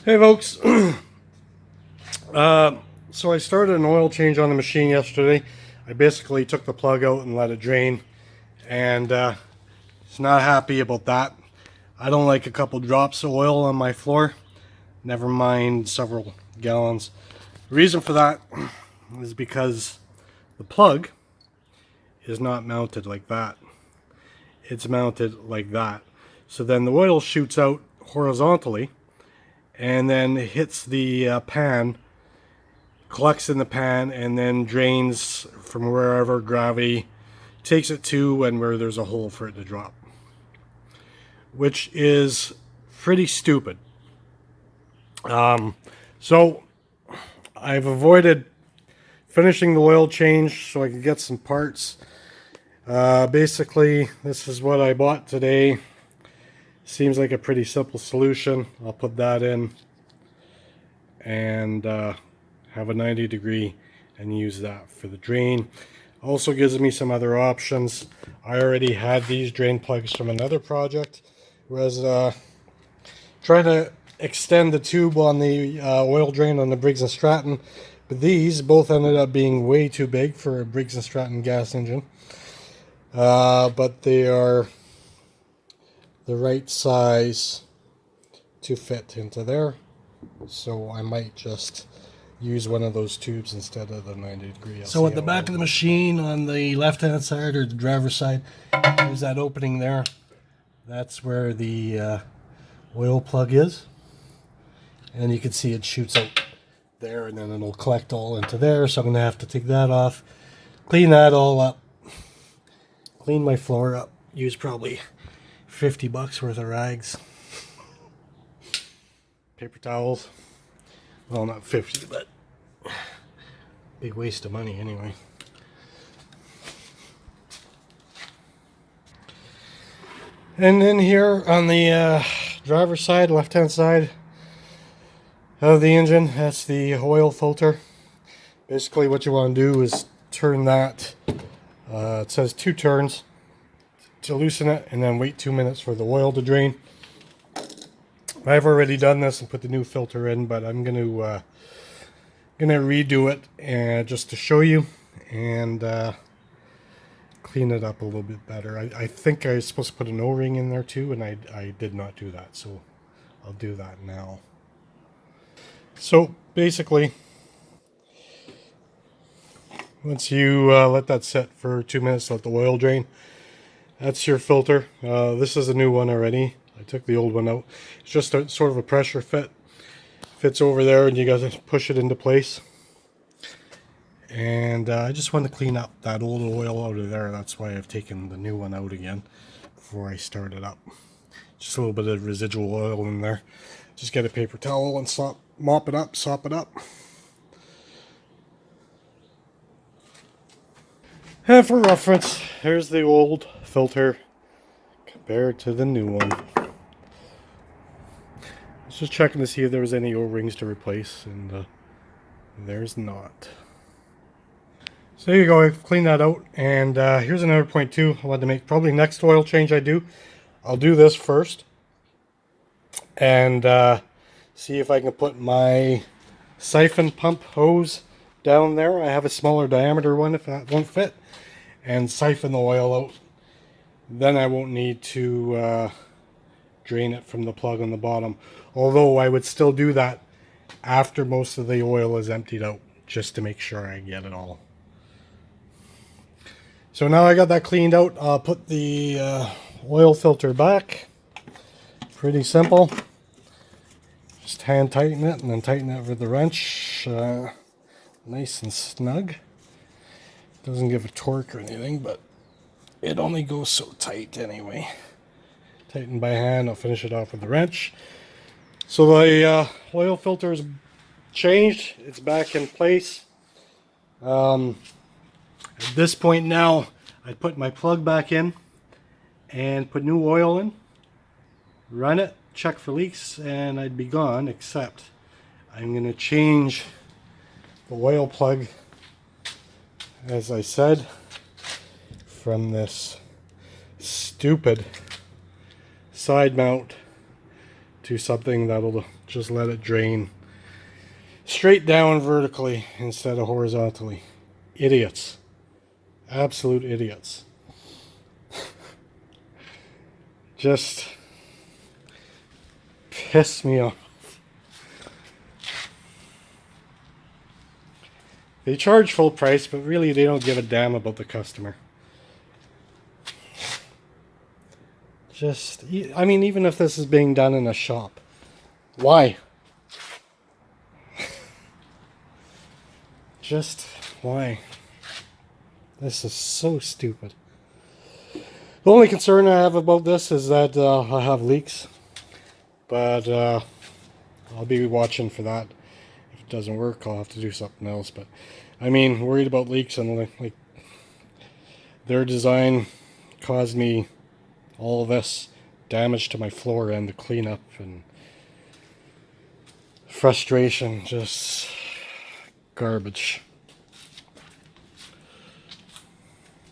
Hey folks, so I started an oil change on the machine yesterday. I basically took the plug out and let it drain, and it's not happy about that. I don't like a couple drops of oil on my floor, never mind several gallons. The reason for that is because the plug is not mounted like that. It's mounted like that. So then the oil shoots out horizontally and then hits the pan, collects in the pan, and then drains from wherever gravity takes it to and where there's a hole for it to drop, which is pretty stupid. So I've avoided finishing the oil change so I can get some parts. Basically, this is what I bought today. Seems like a pretty simple solution. I'll put that in and have a 90-degree and use that for the drain. Also gives me some other options. I already had these drain plugs from another project. Was trying to extend the tube on the oil drain on the Briggs & Stratton, but these both ended up being way too big for a Briggs & Stratton gas engine. But they are the right size to fit into there, so I might just use one of those tubes instead of the 90-degree. So at the back of the machine on the left hand side, or the driver's side, there's that opening there. That's where the oil plug is, and you can see it shoots out there, and then it'll collect all into there. So I'm gonna have to take that off, clean that all up, clean my floor up, use probably $50 worth of rags, paper towels. Well, not 50, but big waste of money anyway. And then here on the driver's side, left hand side of the engine, that's the oil filter. Basically what you want to do is turn that, it says 2 turns to loosen it, and then wait 2 minutes for the oil to drain. I've already done this and put the new filter in, but I'm gonna redo it and just to show you and clean it up a little bit better. I think I was supposed to put an O-ring in there too, and I did not do that, so I'll do that now. So basically, once you let that set for 2 minutes, let the oil drain, that's your filter. This is a new one already. I took the old one out. It's just a sort of a pressure fit. Fits over there, and you guys push it into place. And I just want to clean up that old oil out of there. That's why I've taken the new one out again before I start it up. Just a little bit of residual oil in there. Just get a paper towel and mop it up, sop it up. And for reference, here's the old filter compared to the new one. I was just checking to see if there was any O-rings to replace, and there's not. So there you go, I've cleaned that out, and here's another point too I wanted to make. Probably next oil change I do, I'll do this first, and see if I can put my siphon pump hose down there. I have a smaller diameter one if that won't fit, and siphon the oil out. Then I won't need to drain it from the plug on the bottom, although I would still do that after most of the oil is emptied out, just to make sure I get it all. So now I got that cleaned out, I'll put the oil filter back. Pretty simple. Just hand tighten it and then tighten it with the wrench. Nice and snug. Doesn't give a torque or anything, but it only goes so tight anyway. Tighten by hand. I'll finish it off with the wrench. So the oil filter is changed. It's back in place. At this point now, I'd put my plug back in and put new oil in, run it, check for leaks, and I'd be gone, except I'm going to change the oil plug, as I said, from this stupid side mount to something that'll just let it drain straight down vertically instead of horizontally. Idiots. Absolute idiots. Just piss me off. They charge full price, but really they don't give a damn about the customer. Just, I mean, even if this is being done in a shop, why? Just, why? This is so stupid. The only concern I have about this is that I have leaks. But I'll be watching for that. If it doesn't work, I'll have to do something else. But I mean, worried about leaks, and like their design caused me all this damage to my floor and the cleanup and frustration. Just garbage.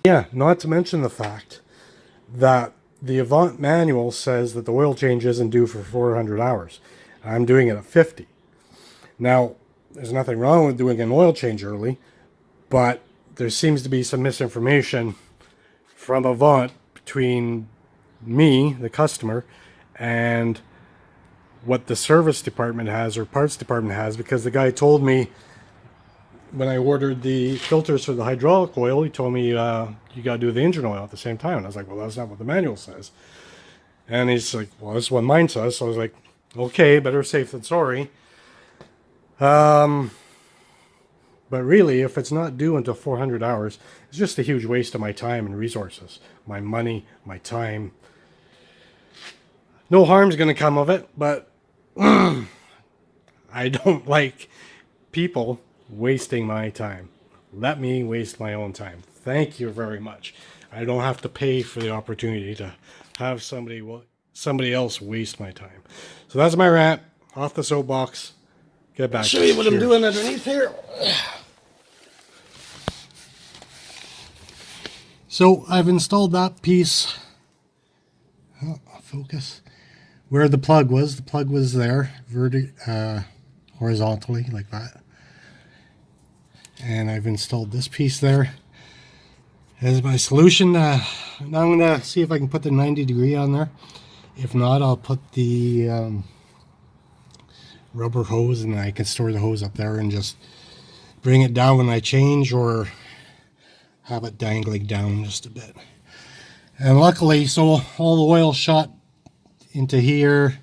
Yeah, not to mention the fact that the Avant manual says that the oil change isn't due for 400 hours. I'm doing it at 50. Now, there's nothing wrong with doing an oil change early, but there seems to be some misinformation from Avant between me, the customer, and what the service department has or parts department has, because the guy told me when I ordered the filters for the hydraulic oil, he told me you got to do the engine oil at the same time. And I was like, well, that's not what the manual says. And he's like, well, that's what mine says. So I was like, okay, better safe than sorry. But really, if it's not due until 400 hours, it's just a huge waste of my time and resources. My money, my time. No harm's going to come of it, but I don't like people wasting my time. Let me waste my own time. Thank you very much. I don't have to pay for the opportunity to have somebody else waste my time. So that's my rant. Off the soapbox. Get back. Show you what I'm doing underneath here. So I've installed that piece. Oh, focus. Where the plug was. The plug was there, horizontally like that. And I've installed this piece there as my solution. Now I'm going to see if I can put the 90-degree on there. If not, I'll put the rubber hose, and I can store the hose up there and just bring it down when I change, or have it dangling down just a bit. And luckily, so all the oil shot into here,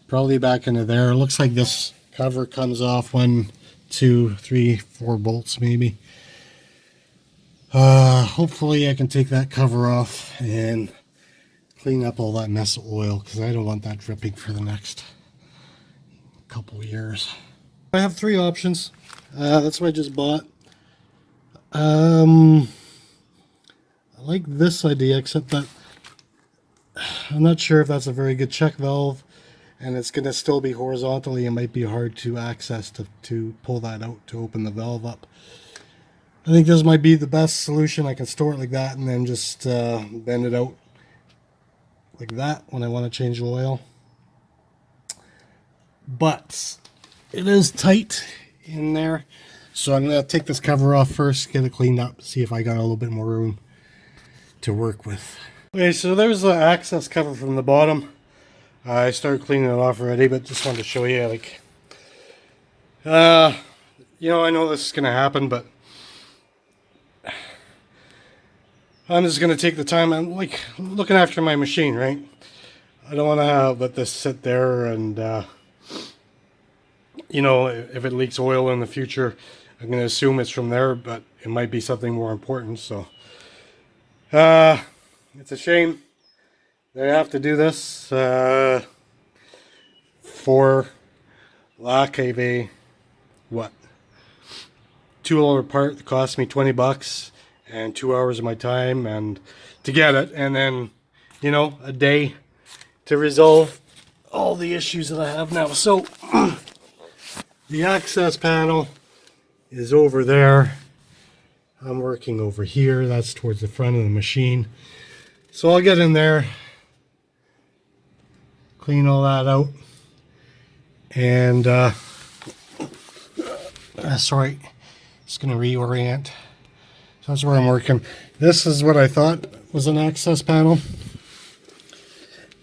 probably back into there. It looks like this cover comes off 1, 2, 3, 4 bolts maybe. Hopefully I can take that cover off and clean up all that mess of oil, because I don't want that dripping for the next couple years. I have 3 options. That's what I just bought. I like this idea, except that I'm not sure if that's a very good check valve, and it's going to still be horizontally. It might be hard to access to pull that out to open the valve up. I think this might be the best solution. I can store it like that and then just bend it out like that when I want to change the oil. But it is tight in there, so I'm going to take this cover off first, get it cleaned up, see if I got a little bit more room to work with. Okay, so there's the access cover from the bottom. I started cleaning it off already, but just wanted to show you, like, you know, I know this is going to happen, but I'm just going to take the time. I'm like looking after my machine, right? I don't want to let this sit there and, you know, if it leaks oil in the future, I'm going to assume it's from there, but it might be something more important. So, it's a shame they have to do this for lack of a, what, $2 part that cost me $20 and 2 hours of my time and to get it, and then, you know, a day to resolve all the issues that I have now. So the access panel is over there. I'm working over here. That's towards the front of the machine. So I'll get in there, clean all that out, And sorry, just gonna reorient. So that's where I'm working. This is what I thought was an access panel,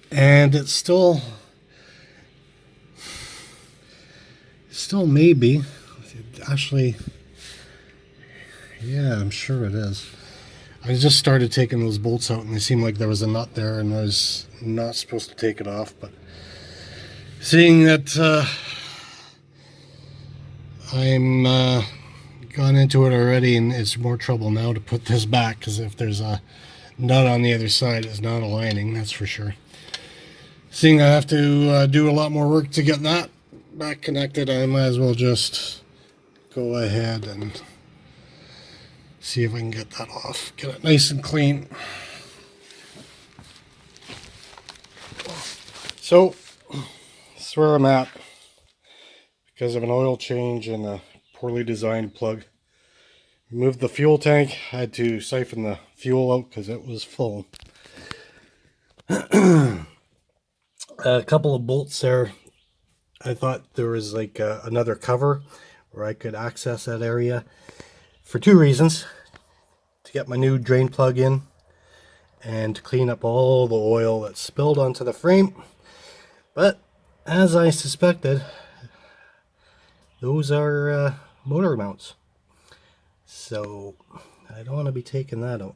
and it's still maybe. Actually, yeah, I'm sure it is. I just started taking those bolts out, and it seemed like there was a nut there, and I was not supposed to take it off. But seeing that I'm gone into it already, and it's more trouble now to put this back, because if there's a nut on the other side, it's not aligning, that's for sure. Seeing I have to do a lot more work to get that back connected, I might as well just go ahead and see if I can get that off. Get it nice and clean. So, that's where I'm at. Because of an oil change and a poorly designed plug. Removed the fuel tank. Had to siphon the fuel out because it was full. A couple of bolts there. I thought there was like another cover where I could access that area for two reasons: to get my new drain plug in and to clean up all the oil that spilled onto the frame. But as I suspected, those are motor mounts, so I don't want to be taking that out.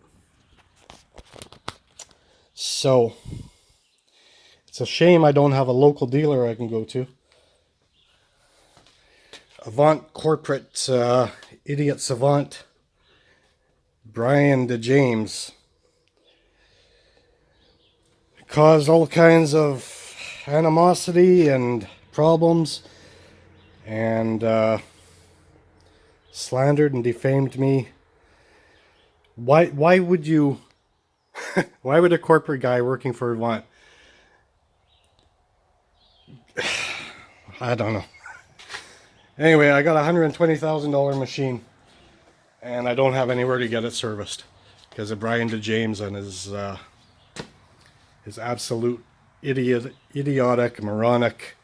So it's a shame I don't have a local dealer I can go to. Avant corporate idiot savant Brian DeJames caused all kinds of animosity and problems, and slandered and defamed me. Why would you why would a corporate guy working for Avant, I don't know. Anyway, I got a $120,000 machine, and I don't have anywhere to get it serviced because of Brian DeJames and his absolute idiotic, moronic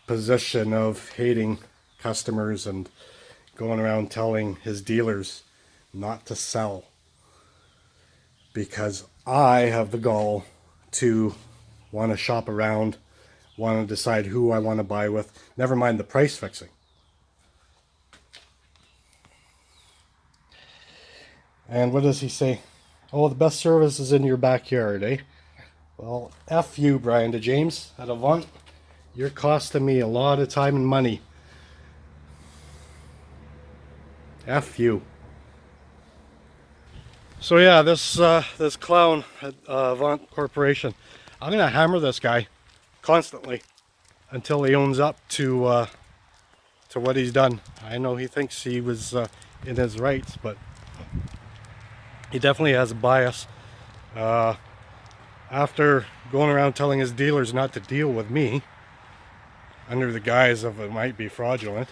position of hating customers and going around telling his dealers not to sell. Because I have the gall to want to shop around, want to decide who I want to buy with, never mind the price fixing. And what does he say? Oh, the best service is in your backyard, eh? Well, F you, Brian DeJames at Avant. You're costing me a lot of time and money. F you. So yeah, this clown at Avant Corporation, I'm gonna hammer this guy constantly until he owns up to what he's done. I know he thinks he was in his rights, but he definitely has a bias. After going around telling his dealers not to deal with me under the guise of it might be fraudulent,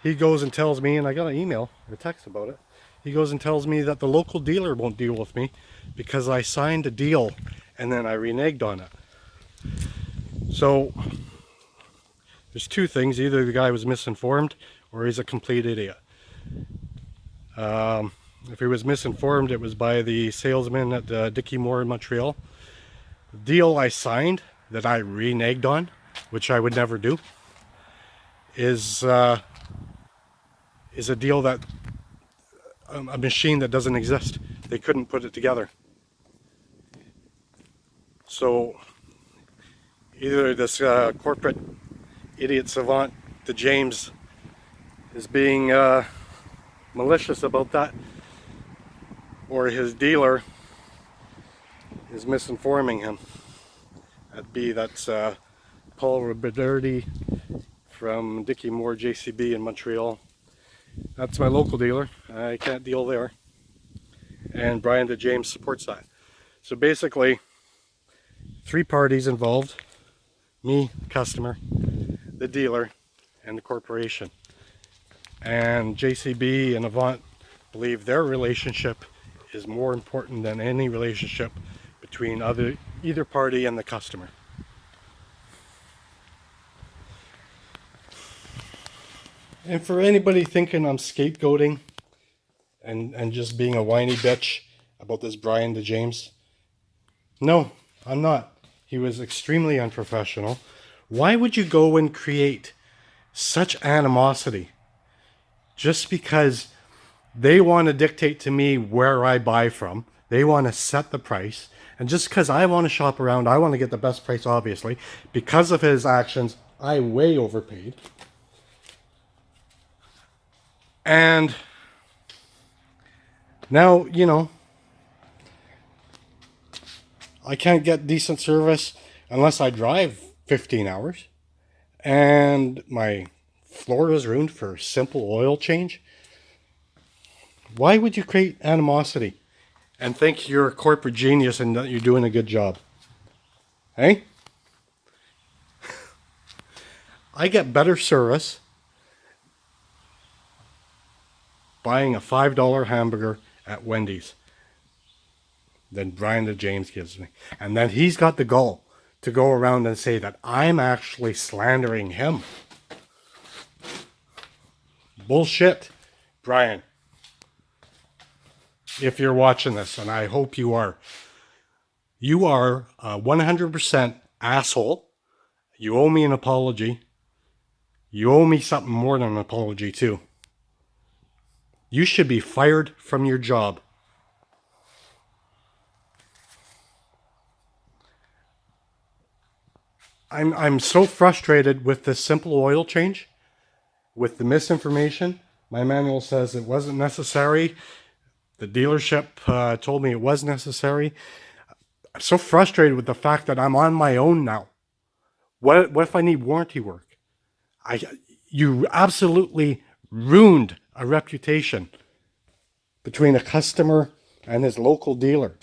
he goes and tells me, and I got an email or text about it, he goes and tells me that the local dealer won't deal with me because I signed a deal and then I reneged on it. So there's two things: either the guy was misinformed or he's a complete idiot. If he was misinformed, it was by the salesman at Dickie Moore in Montreal. The deal I signed that I reneged on, which I would never do, is a deal that a machine that doesn't exist. They couldn't put it together. So either this corporate idiot savant, DeJames, is being malicious about that, or his dealer is misinforming him. That's Paul Roberti from Dickie Moore JCB in Montreal. That's my local dealer. I can't deal there. And Brian DeJames supports that. So basically, three parties involved: me, the customer, the dealer, and the corporation. And JCB and Avant believe their relationship is more important than any relationship between either party and the customer. And for anybody thinking I'm scapegoating and just being a whiny bitch about this Brian to James, no, I'm not. He was extremely unprofessional. Why would you go and create such animosity just because they want to dictate to me where I buy from? They want to set the price. And just because I want to shop around, I want to get the best price, obviously. Because of his actions, I way overpaid. And now, you know, I can't get decent service unless I drive 15 hours. And my floor is ruined for a simple oil change. Why would you create animosity and think you're a corporate genius and that you're doing a good job? Hey? I get better service buying a $5 hamburger at Wendy's than Brian the James gives me. And then he's got the gall to go around and say that I'm actually slandering him. Bullshit, Brian. If you're watching this, and I hope you are a 100% asshole. You owe me an apology. You owe me something more than an apology, too. You should be fired from your job. I'm so frustrated with this simple oil change, with the misinformation. My manual says it wasn't necessary. The dealership told me it was necessary. I'm so frustrated with the fact that I'm on my own now. What if I need warranty work? You absolutely ruined a reputation between a customer and his local dealer.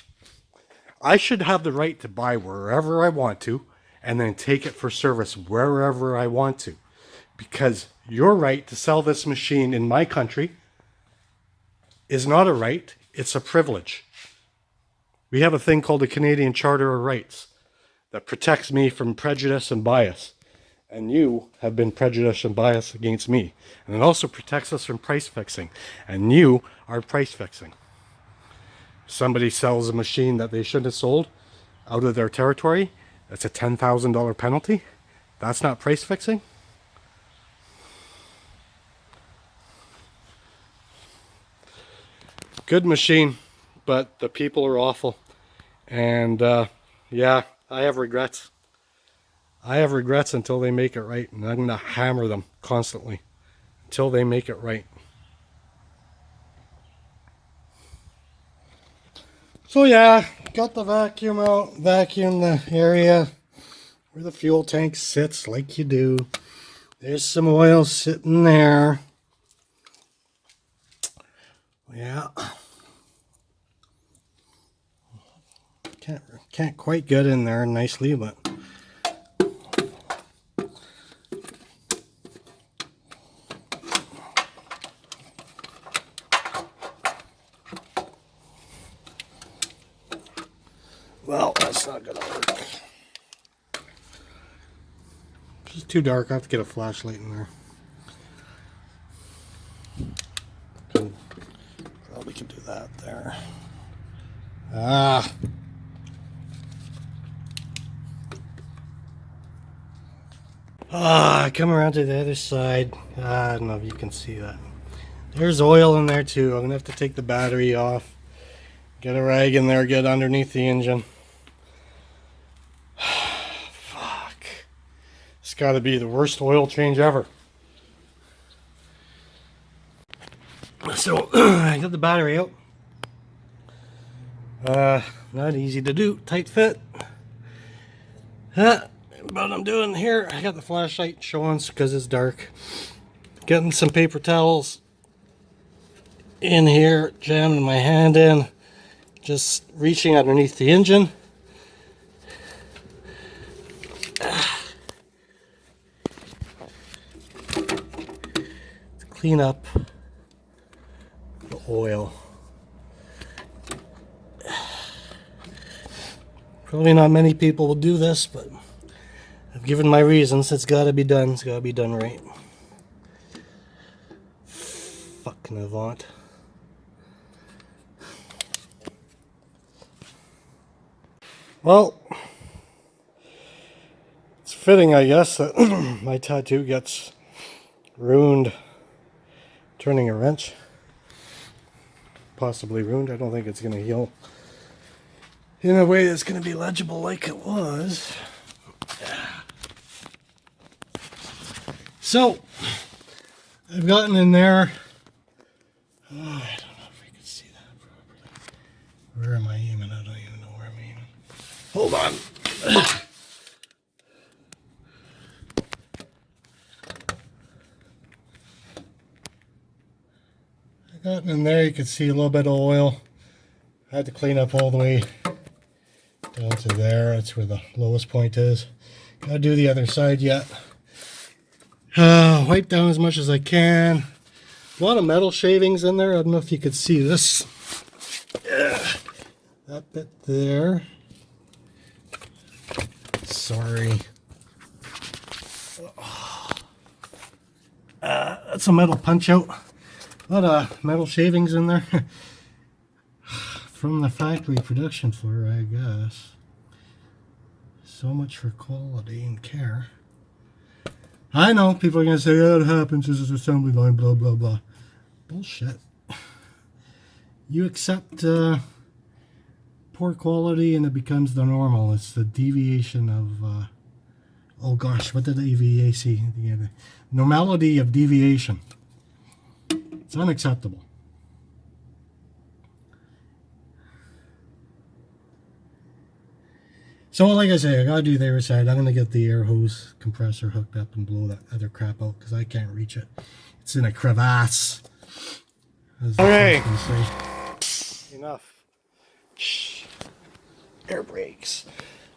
I should have the right to buy wherever I want to and then take it for service wherever I want to. Because your right to sell this machine in my country is not a right, it's a privilege. We have a thing called the Canadian Charter of Rights that protects me from prejudice and bias. And you have been prejudiced and biased against me. And it also protects us from price fixing. And you are price fixing. Somebody sells a machine that they shouldn't have sold out of their territory, that's a $10,000 penalty. That's not price fixing. Good machine, but the people are awful. And yeah, I have regrets. I have regrets until they make it right. And I'm going to hammer them constantly until they make it right. So yeah, got the vacuum out, vacuum the area where the fuel tank sits like you do. There's some oil sitting there. Yeah. Can't quite get in there nicely, but well, that's not gonna work. It's too dark. I have to get a flashlight in there. Probably can do that there. Ah. Come around to the other side. I don't know if you can see that. There's oil in there too. I'm gonna have to take the battery off. Get a rag in there, get underneath the engine. Fuck. It's gotta be the worst oil change ever. So, I got the battery out. Not easy to do. Tight fit. What I'm doing here, I got the flashlight showing because it's dark. Getting some paper towels in here, jamming my hand in, just reaching underneath the engine. To clean up the oil. Probably not many people will do this, but I've given my reasons. It's got to be done. It's got to be done right. Fucking Avant. Well, it's fitting, I guess, that my tattoo gets ruined turning a wrench. Possibly ruined. I don't think it's going to heal in a way that's going to be legible like it was. So, I've gotten in there. Oh, I don't know if I can see that properly. Where am I aiming? I don't even know where I'm aiming. Hold on. I got in there. You can see a little bit of oil. I had to clean up all the way down to there. That's where the lowest point is. Gotta do the other side yet. Wipe down as much as I can. A lot of metal shavings in there. I don't know if you could see this. That bit there. Sorry. That's a metal punch out. A lot of metal shavings in there. From the factory production floor, I guess. So much for quality and care. I know people are going to say, oh, it happens, this is assembly line, blah, blah, blah. Bullshit. You accept poor quality and it becomes the normal. It's the deviation of, oh gosh, what did the EVA see? The normality of deviation. It's unacceptable. So like I say, I gotta do the other side. I'm gonna get the air hose compressor hooked up and blow that other crap out because I can't reach it. It's in a crevasse. Okay. Enough. Air brakes.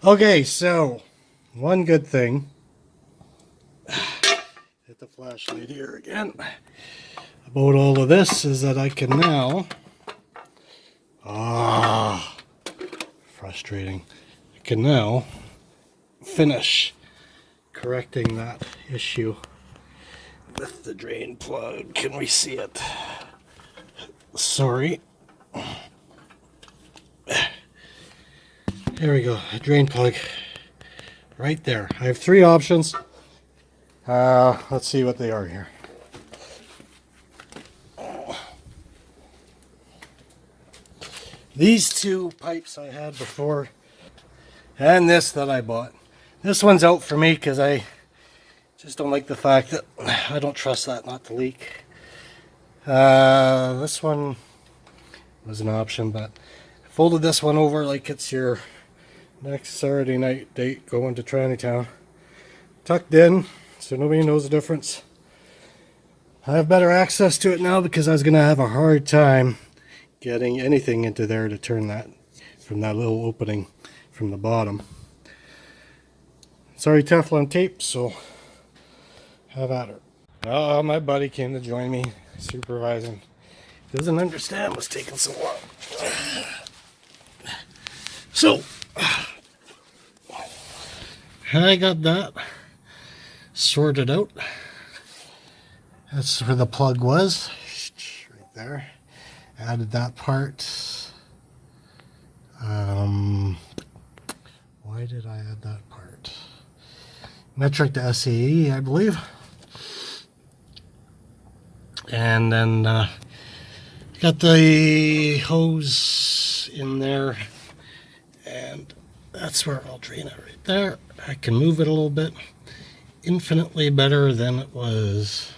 Okay, so one good thing. Hit the flashlight here again. About all of this is that I can now. Frustrating. Can now finish correcting that issue with the drain plug. Can we see it? Sorry. There we go. A drain plug right there. I have three options. Let's see what they are here. These two pipes I had before. And this that I bought. This one's out for me because I just don't like the fact that I don't trust that not to leak. This one was an option, but I folded this one over like it's your next Saturday night date going to Tranny Town. Tucked in so nobody knows the difference. I have better access to it now because I was going to have a hard time getting anything into there to turn that from that little opening from the bottom. Sorry, Teflon tape, so have at her. Oh, my buddy came to join me supervising. Doesn't understand what's taking so long. So, I got that sorted out. That's where the plug was, right there. Added that part. Why did I add that part? Metric to SAE, I believe. And then got the hose in there, and that's where I'll drain it right there. I can move it a little bit. Infinitely better than it was.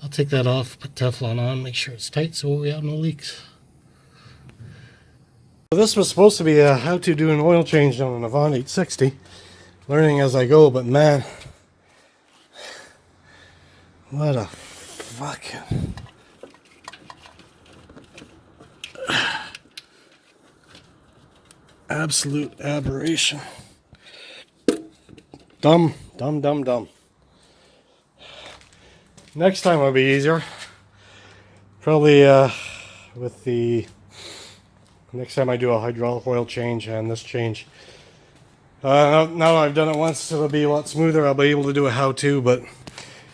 I'll take that off, put Teflon on, make sure it's tight so we have no leaks. So this was supposed to be a how to do an oil change on an Avant 860. Learning as I go, but man, what a fucking absolute aberration. Dumb. Next time will be easier. Probably with the next time I do a hydraulic oil change and this change. Now that I've done it once, it'll be a lot smoother. I'll be able to do a how-to, but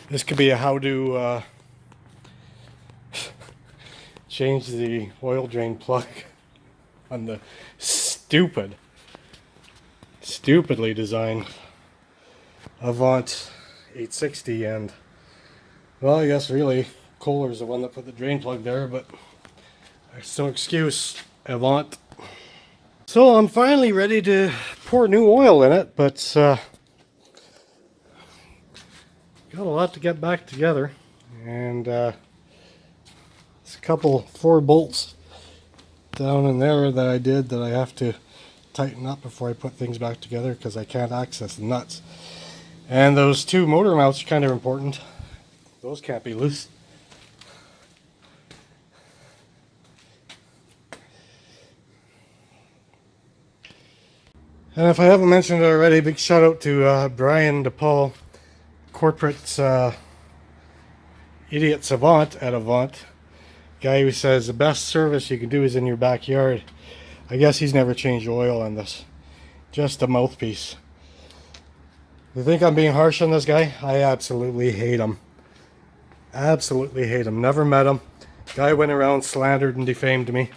This could be a how to change the oil drain plug on the stupidly designed Avant 860, and well, I guess really Kohler's the one that put the drain plug there, but there's no excuse, Avant. So I'm finally ready to pour new oil in it, but got a lot to get back together, and it's a couple 4 bolts down in there that I did that I have to tighten up before I put things back together because I can't access the nuts. And those 2 motor mounts are kind of important. Those can't be loose. And if I haven't mentioned it already, big shout out to Brian DePaul, corporate idiot savant at Avant. Guy who says the best service you can do is in your backyard. I guess he's never changed oil on this. Just a mouthpiece. You think I'm being harsh on this guy? I absolutely hate him. Absolutely hate him. Never met him. Guy went around, slandered and defamed me.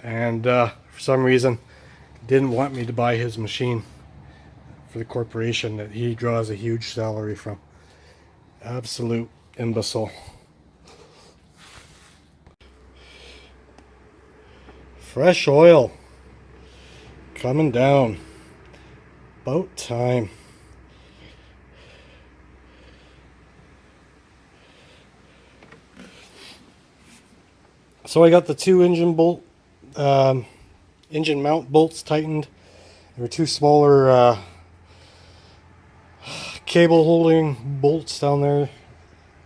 And for some reason didn't want me to buy his machine for the corporation that he draws a huge salary from. Absolute imbecile. Fresh oil coming down. About time. So I got the 2 engine mount bolts tightened. There were 2 smaller cable holding bolts down there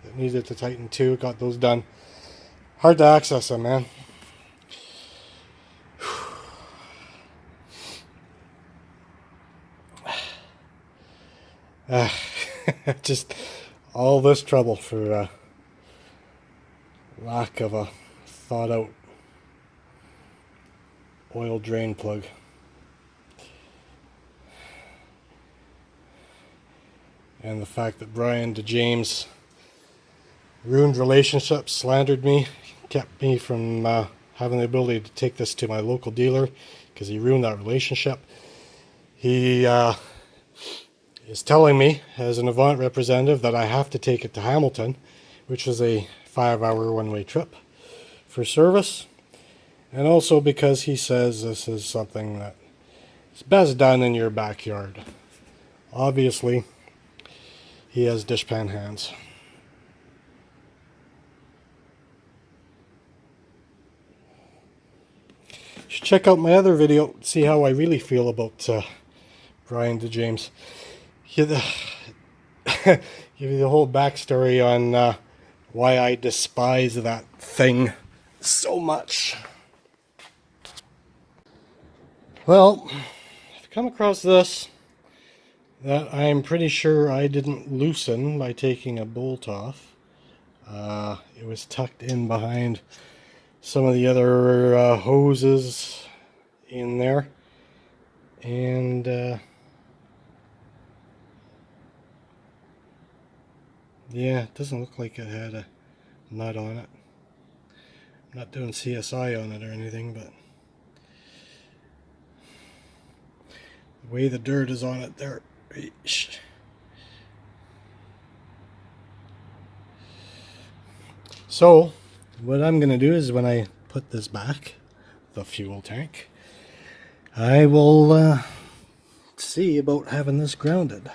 that needed to tighten too. Got those done. Hard to access them, man. Just all this trouble for lack of a thought out oil drain plug. And the fact that Brian DeJames ruined relationships, slandered me, kept me from having the ability to take this to my local dealer because he ruined that relationship. He is telling me as an Avant representative that I have to take it to Hamilton, which is a 5-hour one-way trip for service, and also because he says this is something that is best done in your backyard. Obviously, he has dishpan hands. You should check out my other video, see how I really feel about Brian DeJames. Give you the whole backstory on why I despise that thing so much. Well, I've come across this that I'm pretty sure I didn't loosen by taking a bolt off. It was tucked in behind some of the other hoses in there, and yeah, it doesn't look like it had a nut on it. I'm not doing CSI on it or anything, but the way the dirt is on it there. So what I'm going to do is when I put this back, the fuel tank, I will see about having this grounded.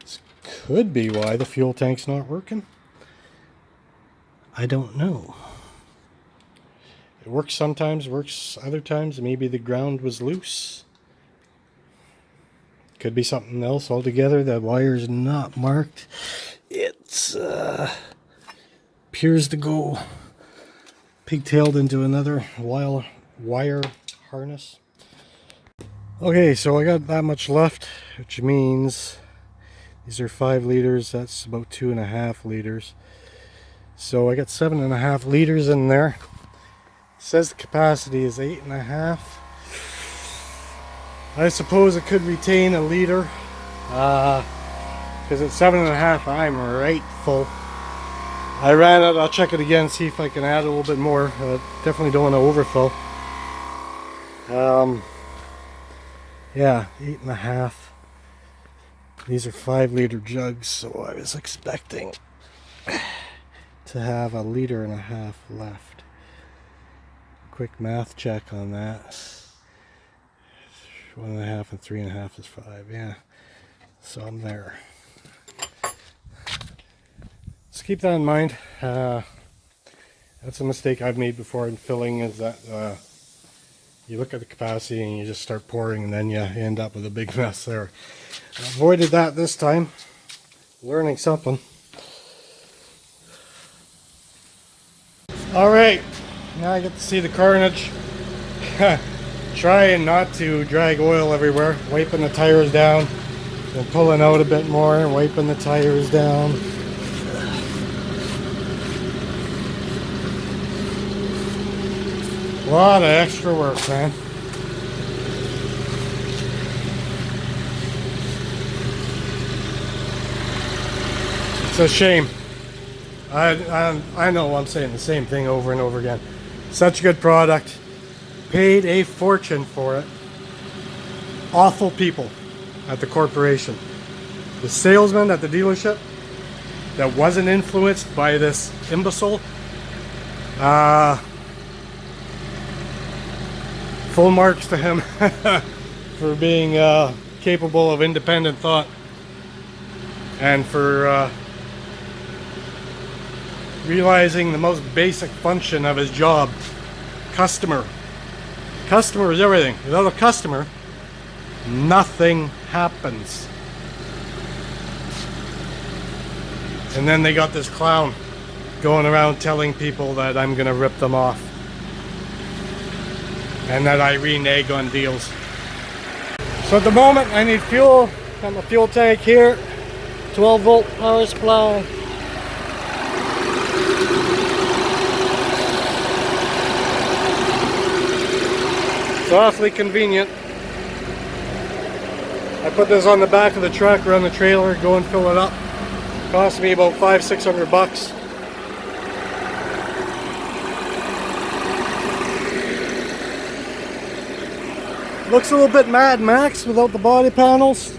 This could be why the fuel tank's not working. I don't know. It works sometimes, works other times. Maybe the ground was loose. Could be something else altogether. The wire's not marked. It's appears to go pigtailed into another wire harness. Okay, so I got that much left, which means these are 5 liters. That's about 2.5 liters. So I got 7.5 liters in there. It says the capacity is 8.5. I suppose it could retain a liter. because at 7.5 I'm right full. I ran it. I'll check it again, see if I can add a little bit more. Definitely don't want to overfill. Yeah, 8.5. These are 5-liter jugs, so I was expecting to have 1.5 liters left. Quick math check on that. 1.5 and 3.5 is 5. Yeah, so I'm there. So keep that in mind. That's a mistake I've made before in filling, is that you look at the capacity and you just start pouring, and then you end up with a big mess there. I avoided that this time. Learning something. Alright, now I get to see the carnage. Trying not to drag oil everywhere. Wiping the tires down. Then pulling out a bit more and wiping the tires down. A lot of extra work, man. It's a shame. I know I'm saying the same thing over and over again. Such a good product. Paid a fortune for it. Awful people at the corporation. The salesman at the dealership that wasn't influenced by this imbecile. Full marks to him for being capable of independent thought, and for realizing the most basic function of his job. Customer. Customer is everything. Without a customer, nothing happens. And then they got this clown going around telling people that I'm gonna rip them off, and that I renege on deals. So at the moment I need fuel. Got my fuel tank here, 12-volt power supply. It's awfully convenient. I put this on the back of the truck or on the trailer, go and fill it up. Cost me about $500-600. Looks a little bit Mad Max without the body panels.